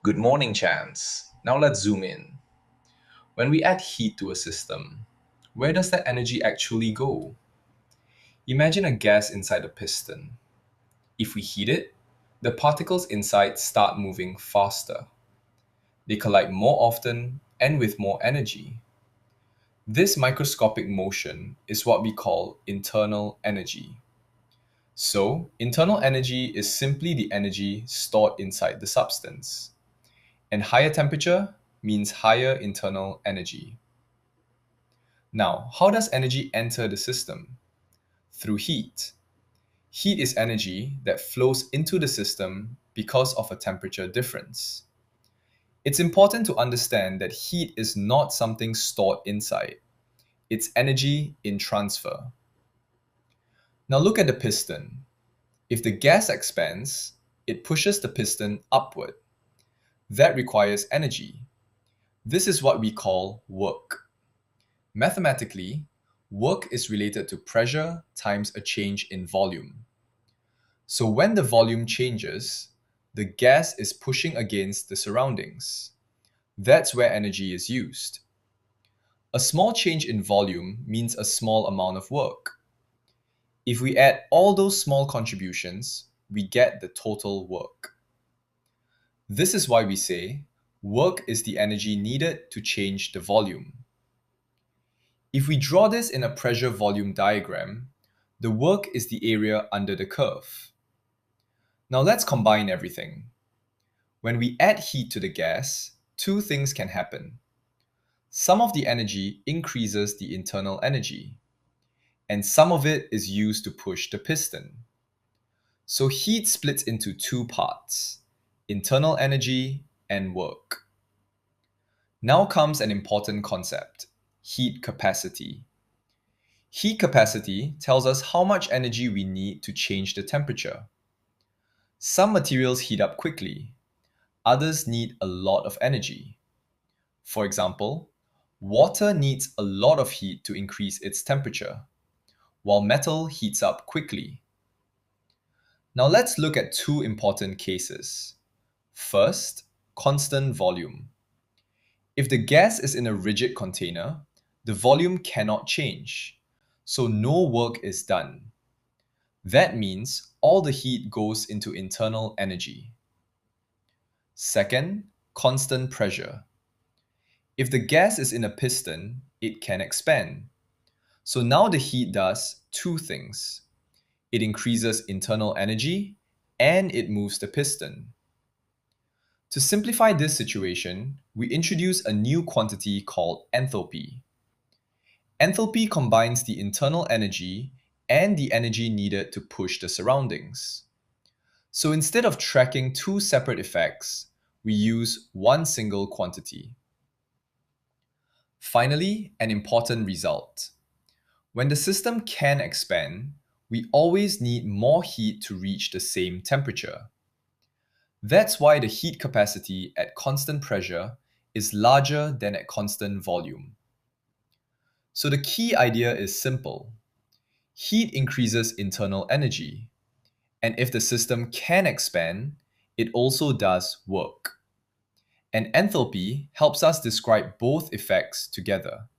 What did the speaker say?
Good morning, Chance. Now let's zoom in. When we add heat to a system, where does that energy actually go? Imagine a gas inside a piston. If we heat it, the particles inside start moving faster. They collide more often and with more energy. This microscopic motion is what we call internal energy. So, internal energy is simply the energy stored inside the substance. And higher temperature means higher internal energy. Now, how does energy enter the system? Through heat. Heat is energy that flows into the system because of a temperature difference. It's important to understand that heat is not something stored inside. It's energy in transfer. Now look at the piston. If the gas expands, it pushes the piston upward. That requires energy. This is what we call work. Mathematically, work is related to pressure times a change in volume. So when the volume changes, the gas is pushing against the surroundings. That's where energy is used. A small change in volume means a small amount of work. If we add all those small contributions, we get the total work. This is why we say work is the energy needed to change the volume. If we draw this in a pressure volume diagram, the work is the area under the curve. Now let's combine everything. When we add heat to the gas, two things can happen. Some of the energy increases the internal energy, and some of it is used to push the piston. So heat splits into two parts, internal energy and work. Now comes an important concept, heat capacity. Heat capacity tells us how much energy we need to change the temperature. Some materials heat up quickly, others need a lot of energy. For example, water needs a lot of heat to increase its temperature, while metal heats up quickly. Now let's look at two important cases. First, constant volume. If the gas is in a rigid container, the volume cannot change, so no work is done. That means all the heat goes into internal energy. Second, constant pressure. If the gas is in a piston, it can expand. So now the heat does two things. It increases internal energy and it moves the piston. To simplify this situation, we introduce a new quantity called enthalpy. Enthalpy combines the internal energy and the energy needed to push the surroundings. So instead of tracking two separate effects, we use one single quantity. Finally, an important result. When the system can expand, we always need more heat to reach the same temperature. That's why the heat capacity at constant pressure is larger than at constant volume. So the key idea is simple. Heat increases internal energy, and if the system can expand, it also does work. And enthalpy helps us describe both effects together.